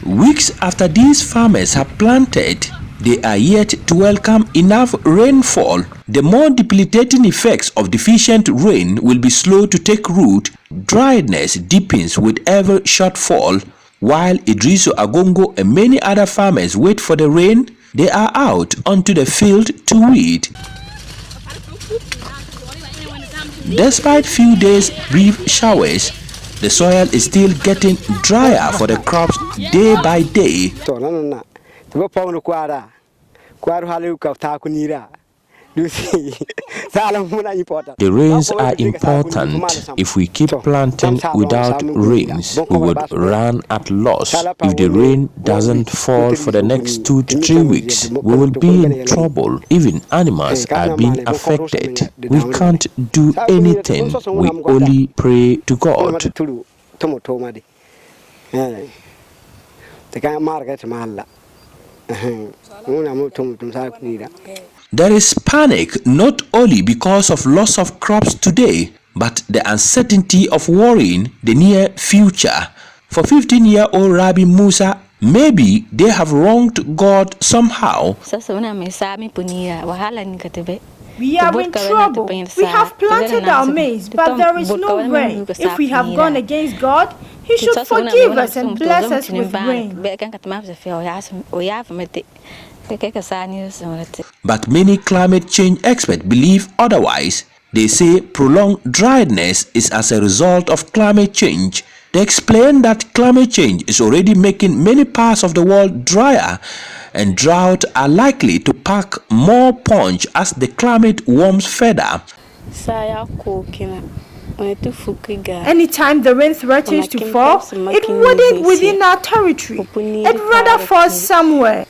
Weeks after these farmers have planted, they are yet to welcome enough rainfall. The more debilitating effects of deficient rain will be slow to take root. Dryness deepens with every shortfall. While Idrisu Agongo and many other farmers wait for the rain, they are out onto the field to weed. Despite few days' brief showers, the soil is still getting drier for the crops day by day. The rains are important. If we keep planting without rains, we would run at loss. If the rain doesn't fall for the next 2 to 3 weeks, we will be in trouble. Even animals are being affected. We can't do anything. We only pray to God. There is panic not only because of loss of crops today, but the uncertainty of worrying the near future. For 15-year-old Rabbi Musa, maybe they have wronged God somehow. We are in trouble. We have planted our maize, but there is no rain. If we have gone against God, He should forgive us and bless us with rain. But many climate change experts believe otherwise. They say prolonged dryness is as a result of climate change. They explain that climate change is already making many parts of the world drier, and drought are likely to pack more punch as the climate warms further. Anytime the rain threatens to fall, it wouldn't within our territory. It'd rather fall somewhere.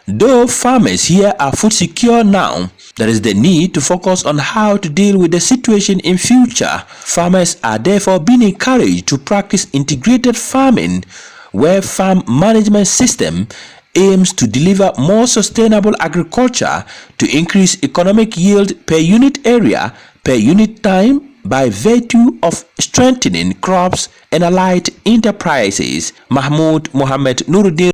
Though farmers here are food secure now, there is the need to focus on how to deal with the situation in future. Farmers are therefore being encouraged to practice integrated farming, where farm management system aims to deliver more sustainable agriculture to increase economic yield per unit area, per unit time, by virtue of strengthening crops and allied enterprises. Mahmud Mohammed-Nurudeen